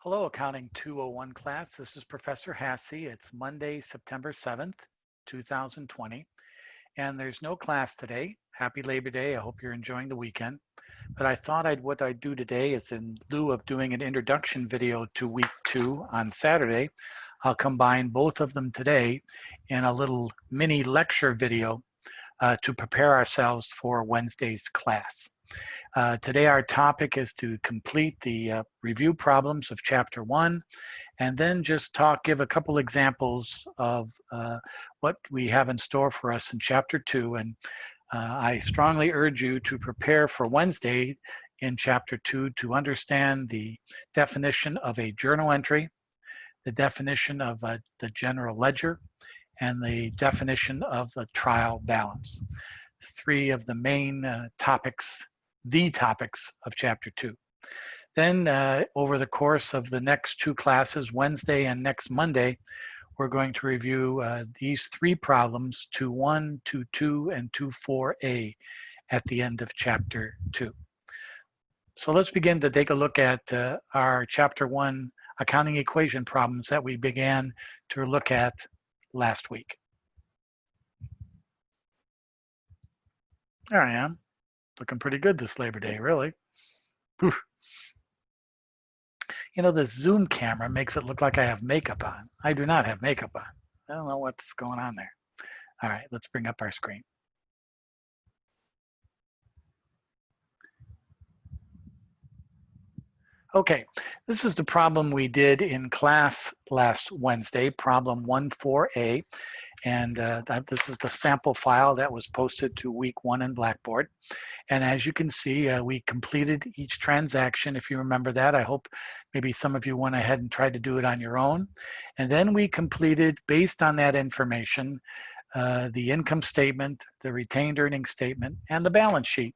Hello, Accounting 201 class. This is Professor Hassey. It's Monday, September 7th, 2020, and there's no class today. Happy Labor Day. I hope you're enjoying the weekend. But I thought what I'd do today is, in lieu of doing an introduction video to week 2 on Saturday, I'll combine both of them today in a little mini lecture video to prepare ourselves for Wednesday's class. Today our topic is to complete the review problems of Chapter 1 and then just give a couple examples of what we have in store for us in Chapter 2. And I strongly urge you to prepare for Wednesday in Chapter 2 to understand the definition of a journal entry, the definition of the general ledger, and the definition of a trial balance. Three of the main topics of Chapter 2. Then over the course of the next two classes, Wednesday and next Monday, we're going to review these three problems, 2.1, 2.2, and 2.4a at the end of Chapter 2. So let's begin to take a look at our Chapter 1 accounting equation problems that we began to look at last week. There I am. Looking pretty good this Labor Day, really. Whew. You know, this Zoom camera makes it look like I have makeup on. I do not have makeup on. I don't know what's going on there. All right, let's bring up our screen. Okay, this is the problem we did in class last Wednesday, problem 1.4a. And this is the sample file that was posted to week 1 in Blackboard. And as you can see, we completed each transaction. If you remember that, I hope maybe some of you went ahead and tried to do it on your own. And then we completed, based on that information, the income statement, the retained earnings statement, and the balance sheet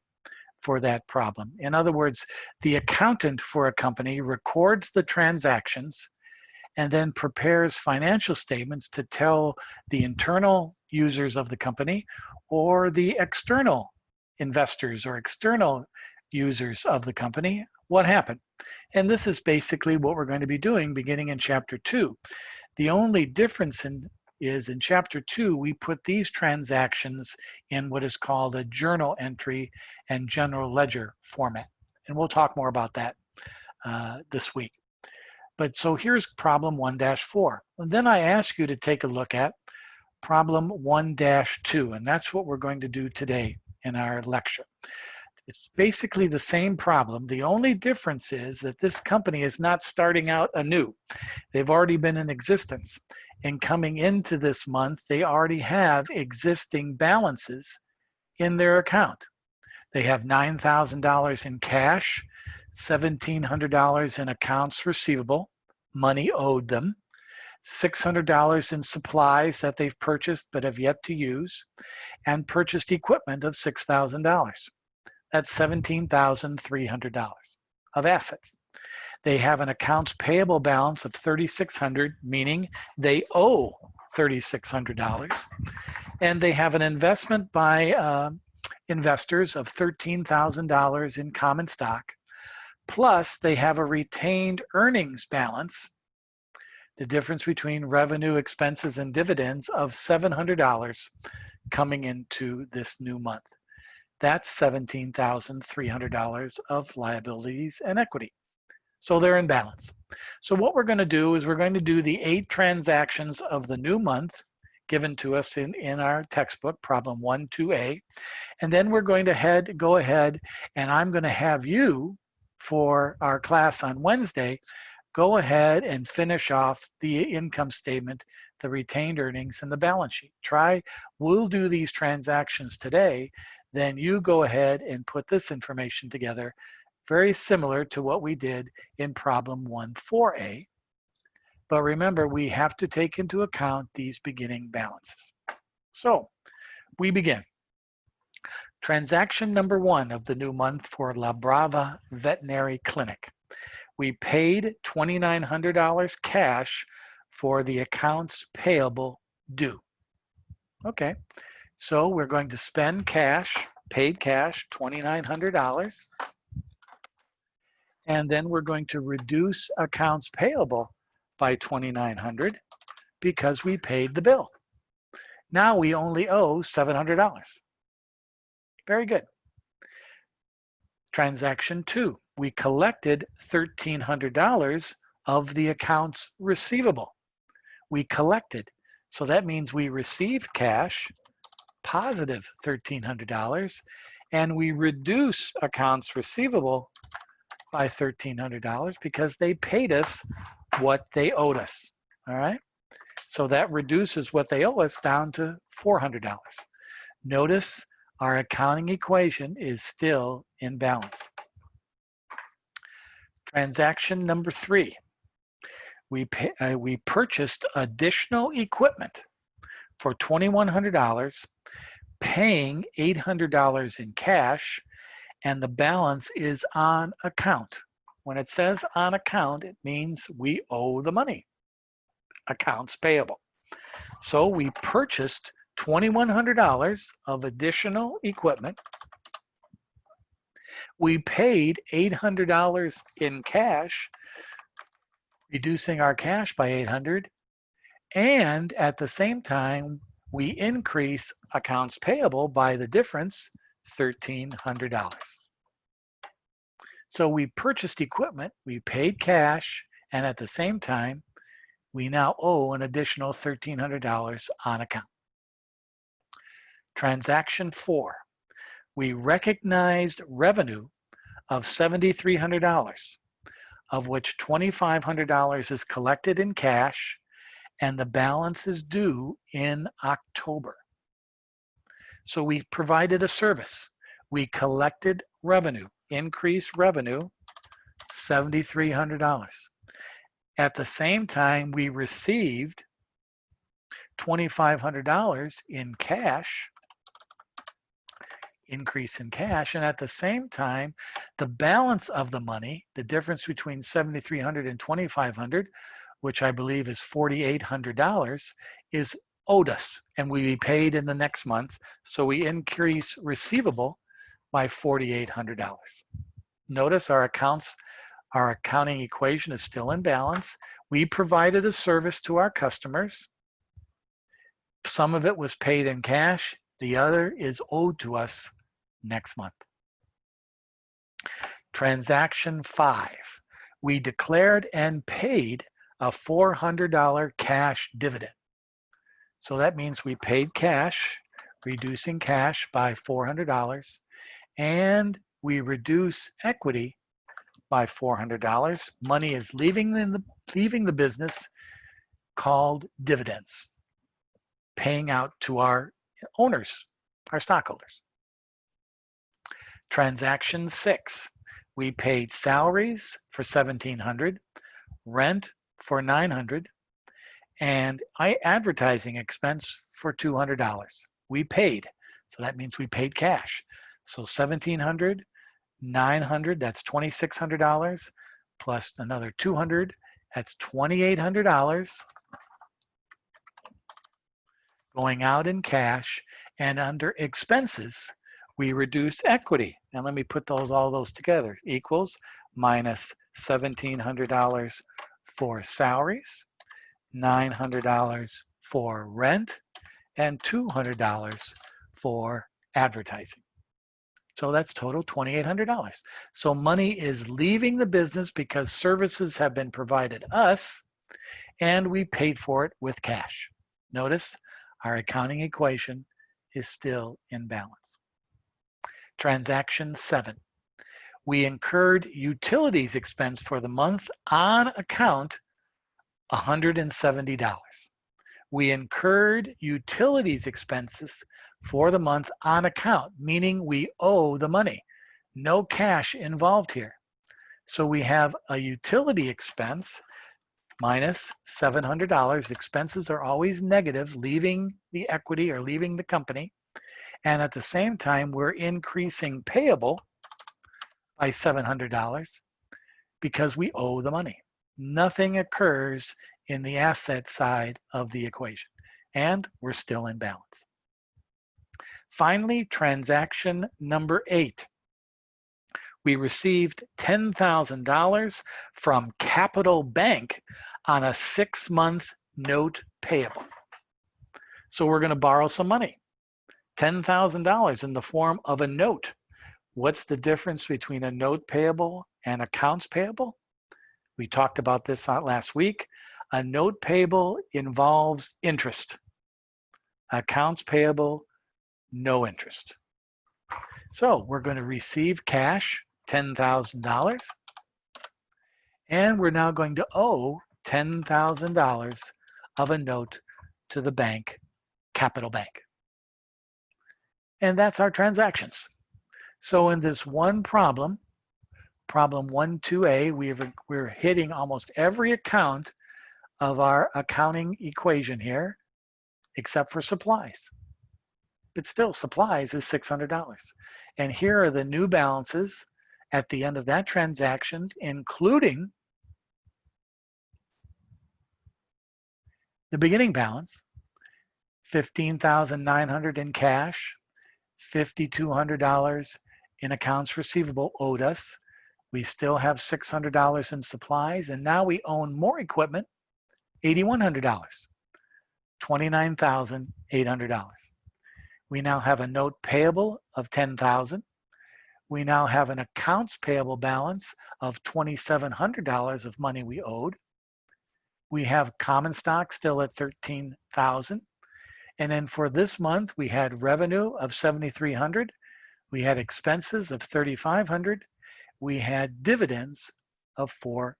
for that problem. In other words, the accountant for a company records the transactions and then prepares financial statements to tell the internal users of the company or the external investors or external users of the company what happened. And this is basically what we're going to be doing beginning in Chapter 2. The only difference is in Chapter 2, we put these transactions in what is called a journal entry and general ledger format. And we'll talk more about that this week. But so here's problem 1-4. And then I ask you to take a look at problem 1-2, and that's what we're going to do today in our lecture. It's basically the same problem. The only difference is that this company is not starting out anew. They've already been in existence. And coming into this month, they already have existing balances in their account. They have $9,000 in cash, $1,700 in accounts receivable, money owed them, $600 in supplies that they've purchased but have yet to use, and purchased equipment of $6,000. That's $17,300 of assets. They have an accounts payable balance of $3,600, meaning they owe $3,600, and they have an investment by investors of $13,000 in common stock. Plus, they have a retained earnings balance, the difference between revenue, expenses, and dividends of $700 coming into this new month. That's $17,300 of liabilities and equity. So they're in balance. So what we're going to do is we're going to do the 8 transactions of the new month given to us in our textbook, problem 1-2a. And then we're going to go ahead and I'm going to have you, for our class on Wednesday, go ahead and finish off the income statement, the retained earnings, and the balance sheet. We'll do these transactions today, then you go ahead and put this information together, very similar to what we did in problem 1-4a. But remember, we have to take into account these beginning balances. So we begin. Transaction number 1 of the new month for La Brava Veterinary Clinic. We paid $2,900 cash for the accounts payable due. Okay, so we're going to spend cash, paid cash, $2,900. And then we're going to reduce accounts payable by $2,900 because we paid the bill. Now we only owe $700. Very good. Transaction 2, we collected $1,300 of the accounts receivable. We collected. So that means we received cash, positive $1,300, and we reduce accounts receivable by $1,300 because they paid us what they owed us. All right. So that reduces what they owe us down to $400. Notice our accounting equation is still in balance. Transaction number 3, we purchased additional equipment for $2,100, paying $800 in cash, and the balance is on account. When it says on account, it means we owe the money, accounts payable. So we purchased $2,100 of additional equipment. We paid $800 in cash, reducing our cash by $800, and at the same time, we increase accounts payable by the difference, $1,300. So we purchased equipment, we paid cash, and at the same time, we now owe an additional $1,300 on account. Transaction 4, we recognized revenue of $7,300, of which $2,500 is collected in cash, and the balance is due in October. So we provided a service. We collected revenue, increased revenue, $7,300. At the same time, we received $2,500 in cash, increase in cash, and at the same time, the balance of the money, the difference between $7,300 and $2,500, which I believe is $4,800, is owed us, and we be paid in the next month. So we increase receivable by $4,800. Notice our accounting equation is still in balance. We provided a service to our customers. Some of it was paid in cash. The other is owed to us next month. Transaction 5, we declared and paid a $400 cash dividend. So that means we paid cash, reducing cash by $400, and we reduce equity by $400. Money is leaving the business, called dividends, paying out to our owners, our stockholders. Transaction 6, we paid salaries for $1,700, rent for $900, and advertising expense for $200. We paid, so that means we paid cash. So $1,700, $900, that's $2,600, plus another $200, that's $2,800 going out in cash. And under expenses, we reduce equity. Now let me put all those together. Equals minus $1,700 for salaries, $900 for rent, and $200 for advertising. So that's total $2,800. So money is leaving the business because services have been provided us, and we paid for it with cash. Notice our accounting equation is still in balance. Transaction 7, we incurred utilities expense for the month on account, $170. We incurred utilities expenses for the month on account, meaning we owe the money. No cash involved here. So we have a utility expense minus $700. Expenses are always negative, leaving the equity or leaving the company. And at the same time, we're increasing payable by $700 because we owe the money. Nothing occurs in the asset side of the equation, and we're still in balance. Finally, transaction number 8. we received $10,000 from Capital Bank on a 6-month note payable. So we're going to borrow some money, $10,000 in the form of a note. What's the difference between a note payable and accounts payable? We talked about this last week. A note payable involves interest. Accounts payable, no interest. So we're going to receive cash, $10,000, and we're now going to owe $10,000 of a note to the bank, Capital Bank. And that's our transactions. So in this one problem, problem 1-2A, we're hitting almost every account of our accounting equation here, except for supplies. But still, supplies is $600. And here are the new balances at the end of that transaction, including the beginning balance, $15,900 in cash, $5,200 in accounts receivable owed us. We still have $600 in supplies, and now we own more equipment, $8,100, $29,800. We now have a note payable of $10,000. We now have an accounts payable balance of $2,700 of money we owed. We have common stock still at $13,000. And then for this month, we had revenue of $7,300. We had expenses of $3,500. We had dividends of $400.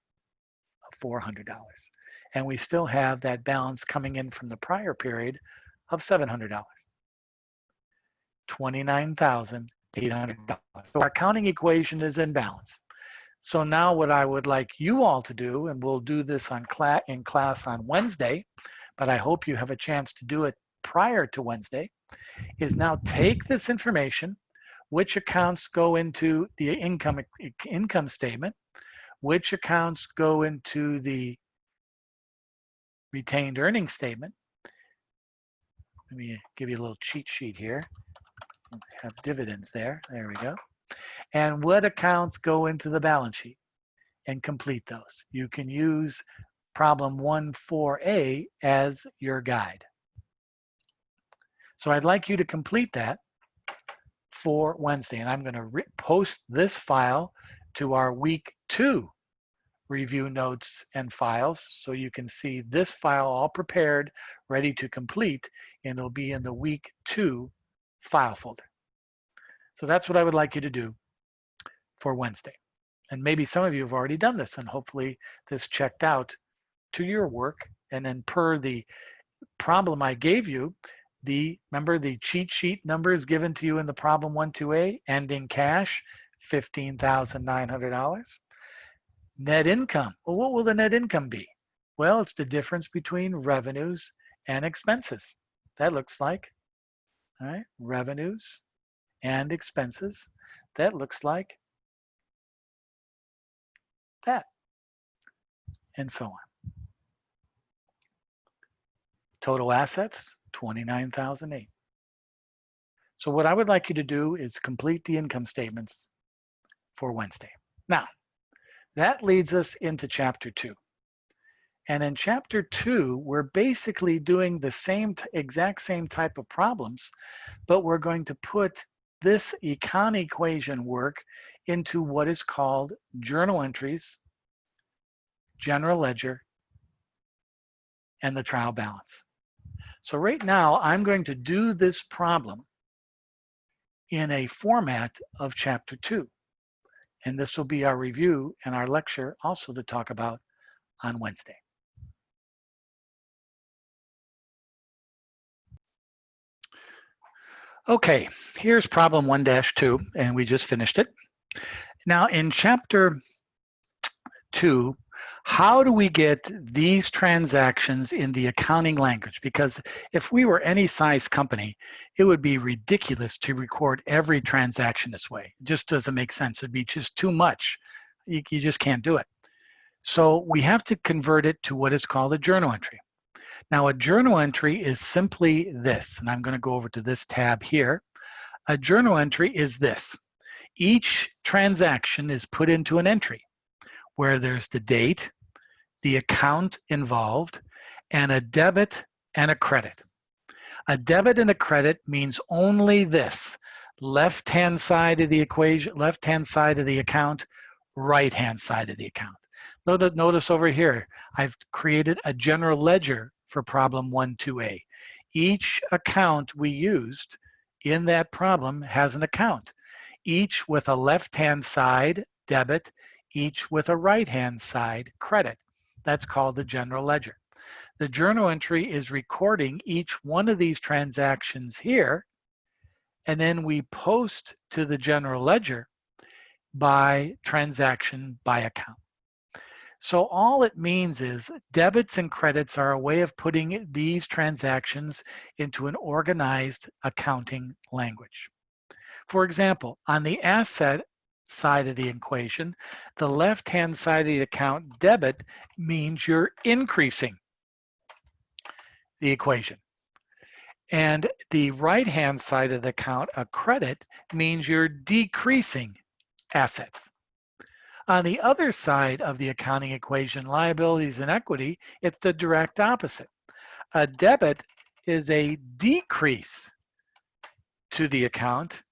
And we still have that balance coming in from the prior period of $700. $29,800. So our accounting equation is in balance. So now what I would like you all to do, and we'll do this in class on Wednesday, but I hope you have a chance to do it prior to Wednesday, is now take this information, which accounts go into the income statement, which accounts go into the retained earnings statement. Let me give you a little cheat sheet here. Have dividends there. There we go. And what accounts go into the balance sheet, and complete those. You can use problem 1-4A as your guide. So I'd like you to complete that for Wednesday, and I'm going to post this file to our week 2 review notes and files, so you can see this file all prepared, ready to complete, and it'll be in the week 2 file folder. So that's what I would like you to do for Wednesday. And maybe some of you have already done this, and hopefully this checked out to your work. And then per the problem I gave you, remember the cheat sheet numbers given to you in the problem 1-2A, ending cash, $15,900. Net income, well, what will the net income be? Well, it's the difference between revenues and expenses. That looks like, all right, revenues and expenses. That looks like that, and so on. Total assets, $29,008. So what I would like you to do is complete the income statements for Wednesday. Now, that leads us into chapter 2. And in chapter 2, we're basically doing the exact same type of problems, but we're going to put this econ equation work into what is called journal entries, general ledger, and the trial balance. So right now, I'm going to do this problem in a format of chapter 2. And this will be our review and our lecture also to talk about on Wednesday. Okay, here's problem 1-2, and we just finished it. Now in chapter 2, how do we get these transactions in the accounting language? Because if we were any size company, it would be ridiculous to record every transaction this way. It just doesn't make sense. It'd be just too much. You just can't do it. So we have to convert it to what is called a journal entry. Now a journal entry is simply this, and I'm going to go over to this tab here. A journal entry is this. Each transaction is put into an entry where there's the date, the account involved, and a debit and a credit. A debit and a credit means only this: left-hand side of the equation, left-hand side of the account, right-hand side of the account. Notice over here, I've created a general ledger for problem 1-2A. Each account we used in that problem has an account, each with a left-hand side debit, each with a right-hand side credit. That's called the general ledger. The journal entry is recording each one of these transactions here, and then we post to the general ledger by transaction by account. So all it means is debits and credits are a way of putting these transactions into an organized accounting language. For example, on the asset side of the equation, the left-hand side of the account debit means you're increasing the equation. And the right-hand side of the account, a credit, means you're decreasing assets. On the other side of the accounting equation, liabilities and equity, it's the direct opposite. A debit is a decrease to the account,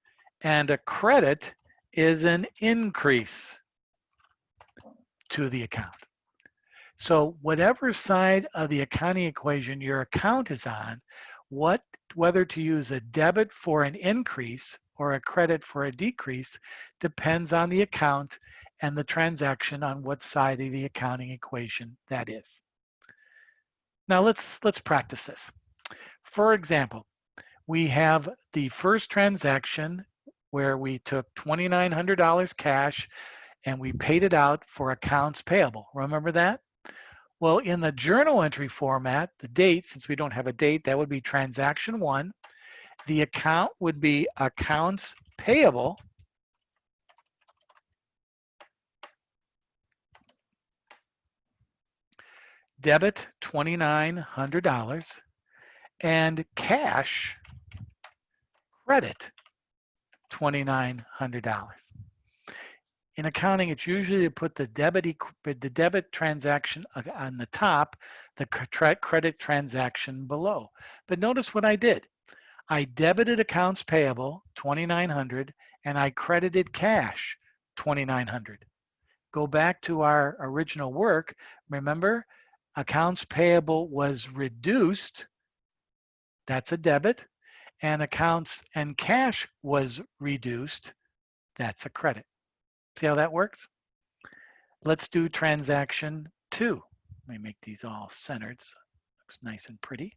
and a credit is an increase to the account. So whatever side of the accounting equation your account is on, whether to use a debit for an increase or a credit for a decrease depends on the account and the transaction on what side of the accounting equation that is. Now let's practice this. For example, we have the first transaction where we took $2,900 cash and we paid it out for accounts payable. Remember that? Well, in the journal entry format, the date, since we don't have a date, that would be transaction 1. The account would be accounts payable. Debit $2,900 and cash credit $2,900. In accounting, it's usually to put the debit transaction on the top, the credit transaction below. But notice what I did. I debited accounts payable $2,900 and I credited cash $2,900. Go back to our original work. Remember, accounts payable was reduced. That's a debit. And accounts and cash was reduced. That's a credit. See how that works? Let's do transaction 2. Let me make these all centered so it looks nice and pretty.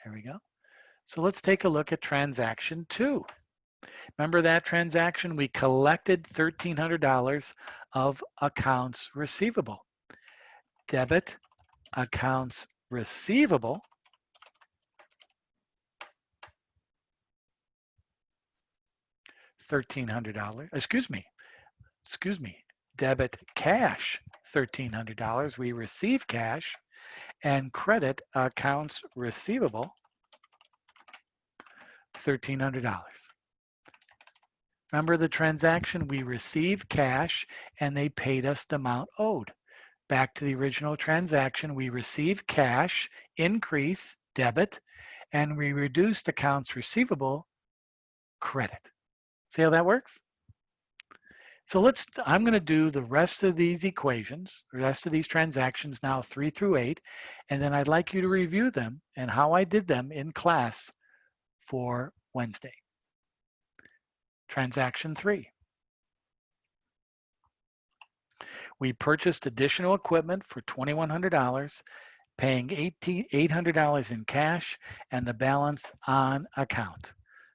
There we go. So let's take a look at transaction 2. Remember that transaction? We collected $1,300 of accounts receivable. Debit accounts receivable $1,300. Excuse me. Debit cash $1,300. We receive cash, and credit accounts receivable $1,300. Remember the transaction? We received cash and they paid us the amount owed. Back to the original transaction, we received cash, increase, debit, and we reduced accounts receivable, credit. See how that works? So I'm going to do the rest of these equations, the rest of these transactions now 3 through 8, and then I'd like you to review them and how I did them in class for Wednesday. Transaction 3. We purchased additional equipment for $2,100, paying $800 in cash and the balance on account.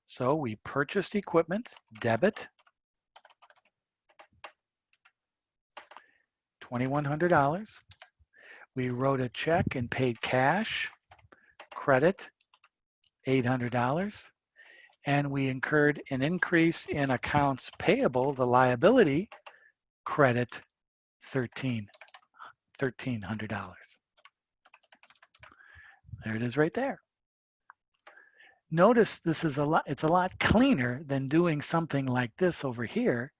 So we purchased equipment, debit, $2,100. We wrote a check and paid cash, credit, $800. And we incurred an increase in accounts payable, the liability, credit, $1,300. There it is right there. Notice this is it's a lot cleaner than doing something like this over here.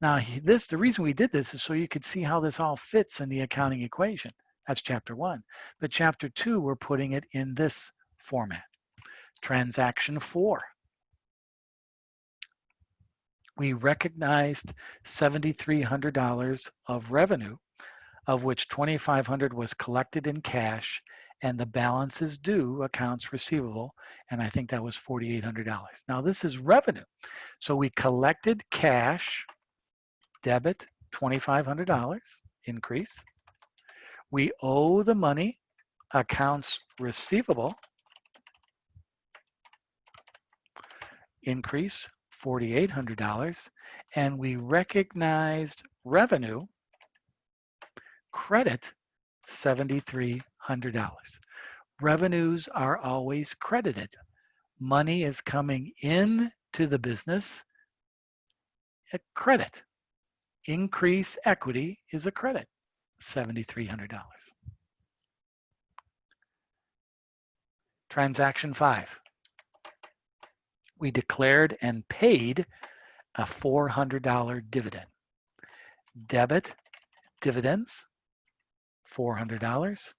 Now, the reason we did this is so you could see how this all fits in the accounting equation. That's chapter 1. But chapter 2, we're putting it in this format. Transaction 4. We recognized $7,300 of revenue, of which $2,500 was collected in cash, and the balance is due accounts receivable, and I think that was $4,800. Now this is revenue. So we collected cash, debit $2,500, increase. We owe the money, accounts receivable, increase $4,800, and we recognized revenue, credit $7,300. Revenues are always credited. Money is coming in to the business, a credit. Increase equity is a credit, $7,300. Transaction 5. We declared and paid a $400 dividend. Debit dividends, $400.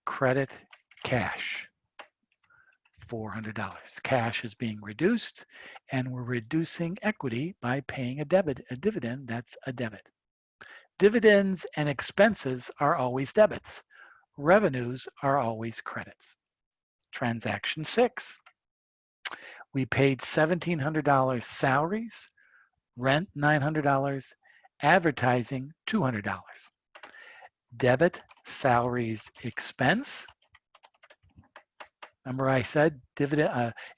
Credit cash, $400. Cash is being reduced, and we're reducing equity by paying a dividend. That's a debit. Dividends and expenses are always debits. Revenues are always credits. Transaction 6. We paid $1,700 salaries, rent $900, advertising $200. Debit salaries expense. Remember I said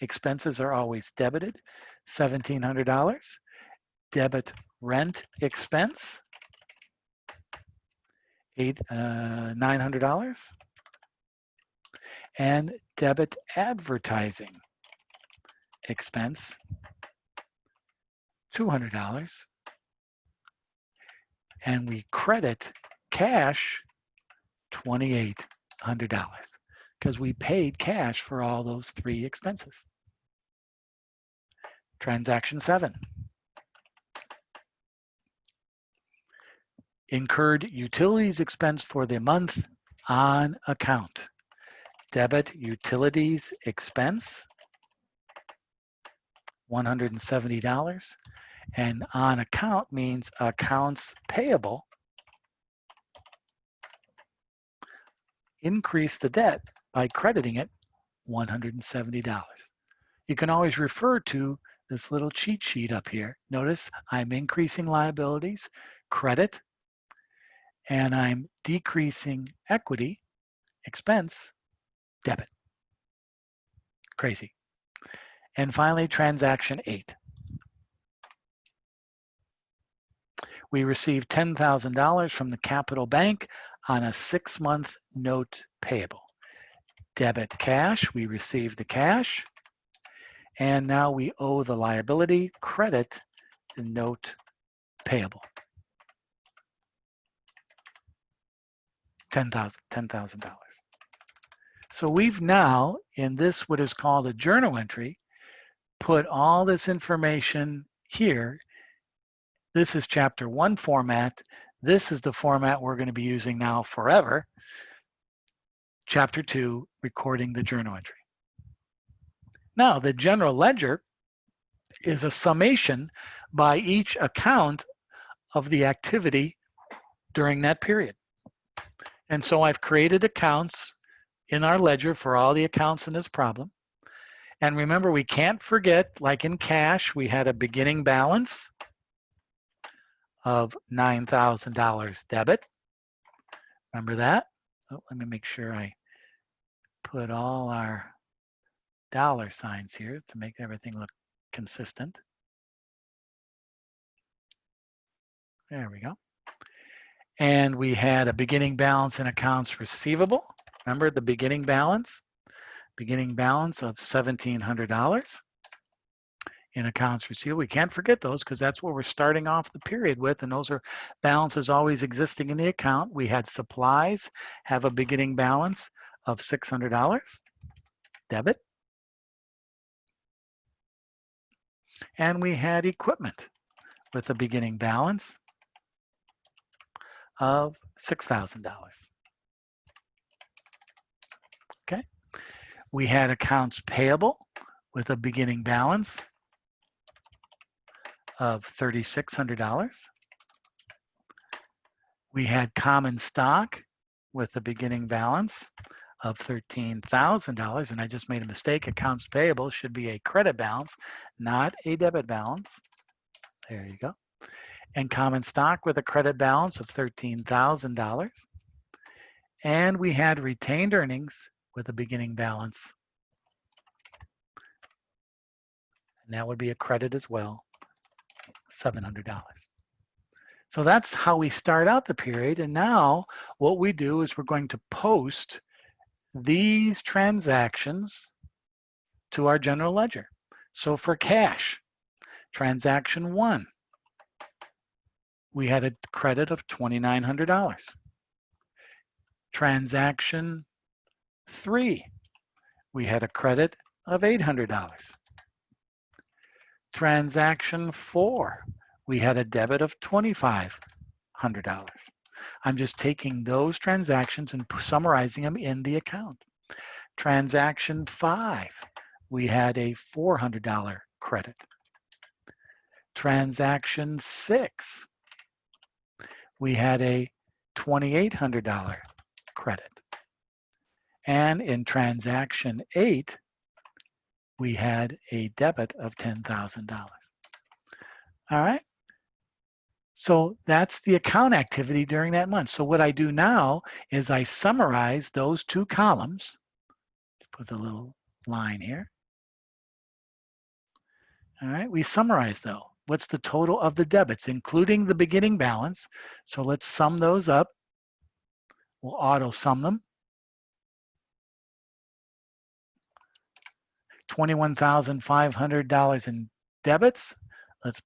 expenses are always debited, $1,700. Debit rent expense, $900. And debit advertising expense, $200. And we credit cash, $2,800, because we paid cash for all those 3 expenses. Transaction 7. Incurred utilities expense for the month on account. Debit utilities expense, $170. And on account means accounts payable. Increase the debt by crediting it, $170. You can always refer to this little cheat sheet up here. Notice I'm increasing liabilities, credit, and I'm decreasing equity, expense, debit. Crazy. And finally, transaction 8. We received $10,000 from the Capital Bank on a 6-month note payable. Debit cash, we received the cash, and now we owe the liability, credit the note payable. $10,000. So we've now, in this what is called a journal entry, put all this information here. This is chapter 1 format. This is the format we're going to be using now forever. Chapter 2, recording the journal entry. Now, the general ledger is a summation by each account of the activity during that period. And so I've created accounts in our ledger for all the accounts in this problem. And remember, we can't forget, like in cash, we had a beginning balance of $9,000 debit. Remember that? Oh, let me make sure I put all our dollar signs here to make everything look consistent. There we go. And we had a beginning balance in accounts receivable. Remember the beginning balance? Beginning balance of $1,700 in accounts receivable. We can't forget those because that's what we're starting off the period with, and those are balances always existing in the account. We had supplies have a beginning balance of $600, debit. And we had equipment with a beginning balance of $6,000. Okay. We had accounts payable with a beginning balance of $3,600. We had common stock with a beginning balance of $13,000, and I just made a mistake. Accounts payable should be a credit balance, not a debit balance. There you go. And common stock with a credit balance of $13,000. And we had retained earnings with a beginning balance. And that would be a credit as well, $700. So that's how we start out the period. And now what we do is we're going to post these transactions to our general ledger. So for cash, transaction 1, we had a credit of $2,900. Transaction 3, we had a credit of $800. Transaction 4, we had a debit of $2,500. I'm just taking those transactions and summarizing them in the account. Transaction 5, we had a $400 credit. Transaction 6, we had a $2,800 credit. And in transaction 8, we had a debit of $10,000. All right. So that's the account activity during that month. So what I do now is I summarize those two columns. Let's put a little line here. All right, we summarize though. What's the total of the debits, including the beginning balance? So let's sum those up. We'll auto sum them. $21,500 in debits. Let's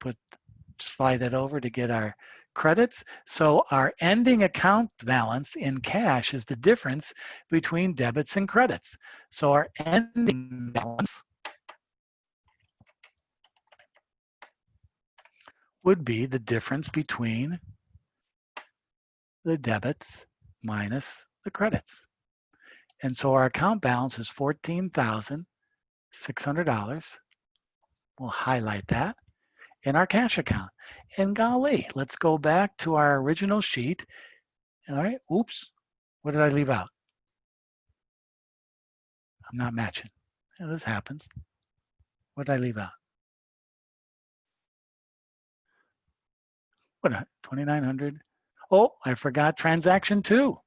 slide that over to get our credits. So our ending account balance in cash is the difference between debits and credits. So our ending balance would be the difference between the debits minus the credits. And so our account balance is $14,600. We'll highlight that in our cash account. And golly, let's go back to our original sheet. All right, oops, what did I leave out? I'm not matching. Yeah, this happens. What did I leave out? What, 2,900? Oh, I forgot transaction 2.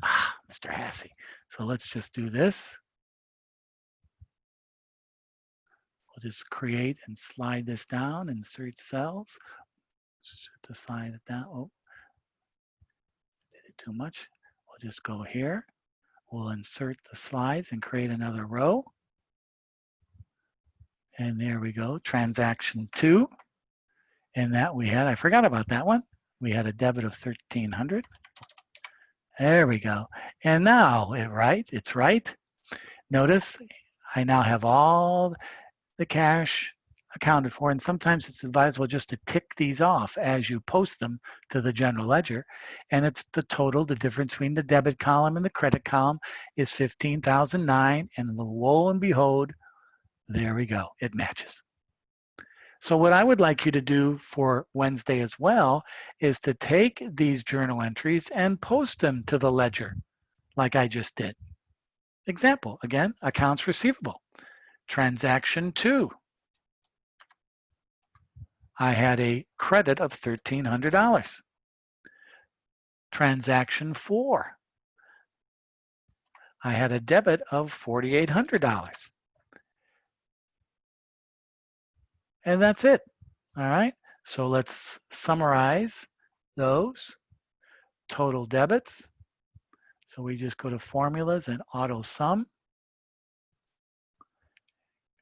Ah, Mr. Hassey. So let's just do this. We'll just create and slide this down, insert cells. To slide it down. Oh, did it too much. We'll just go here. We'll insert the slides and create another row. And there we go, transaction 2. And that we had, I forgot about that one. We had a debit of 1,300. There we go. And now, it's right. Notice I now have all the cash accounted for, and sometimes it's advisable just to tick these off as you post them to the general ledger. And it's the total, the difference between the debit column and the credit column is 15,009, and lo and behold, there we go, it matches. So what I would like you to do for Wednesday as well is to take these journal entries and post them to the ledger like I just did. Example, again, accounts receivable. Transaction 2. I had a credit of $1,300. Transaction 4. I had a debit of $4,800. And that's it. All right. So let's summarize those total debits. So we just go to formulas and auto sum.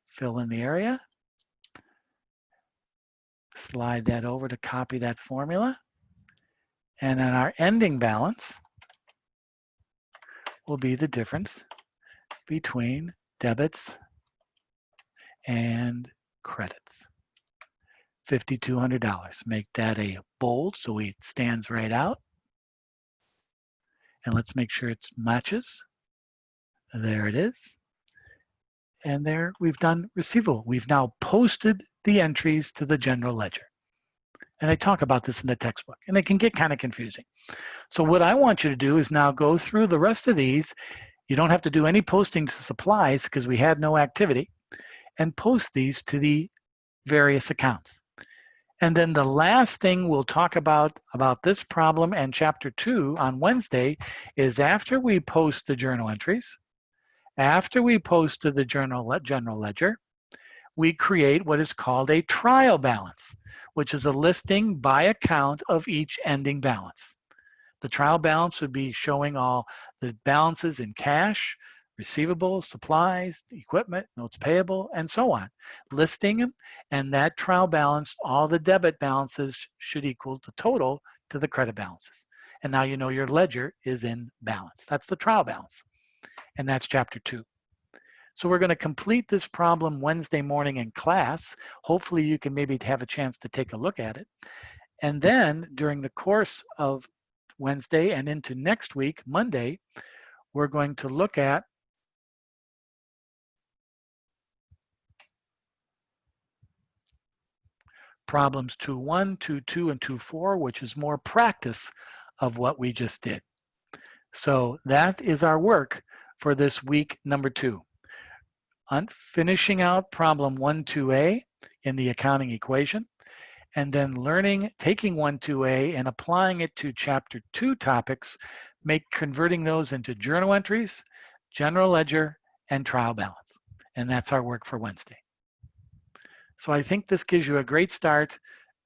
Fill in the area. Slide that over to copy that formula. And then our ending balance will be the difference between debits and credits. $5,200. Make that a bold so it stands right out. And let's make sure it matches. There it is. And there we've done receivable. We've now posted the entries to the general ledger. And I talk about this in the textbook, and it can get kind of confusing. So what I want you to do is now go through the rest of these. You don't have to do any posting to supplies because we had no activity, and post these to the various accounts. And then the last thing we'll talk about this problem and chapter 2 on Wednesday is after we post the journal entries, after we post to the general ledger, we create what is called a trial balance, which is a listing by account of each ending balance. The trial balance would be showing all the balances in cash, receivables, supplies, equipment, notes payable, and so on. Listing them, and that trial balance, all the debit balances should equal the total to the credit balances. And now you know your ledger is in balance. That's the trial balance. And that's chapter 2. So we're going to complete this problem Wednesday morning in class. Hopefully you can maybe have a chance to take a look at it. And then during the course of Wednesday and into next week, Monday, we're going to look at problems 2.1, 2.2, and 2.4, which is more practice of what we just did. So that is our work for this week number 2. On finishing out problem 1.2a in the accounting equation, and then taking 1.2a and applying it to chapter 2 topics, converting those into journal entries, general ledger, and trial balance. And that's our work for Wednesday. So I think this gives you a great start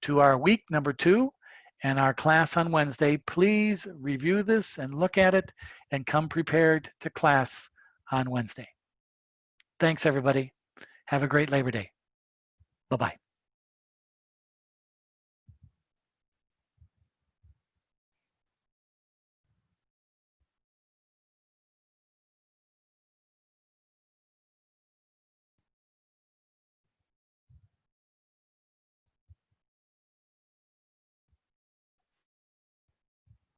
to our week number 2 and our class on Wednesday. Please review this and look at it and come prepared to class on Wednesday. Thanks, everybody. Have a great Labor Day. Bye-bye.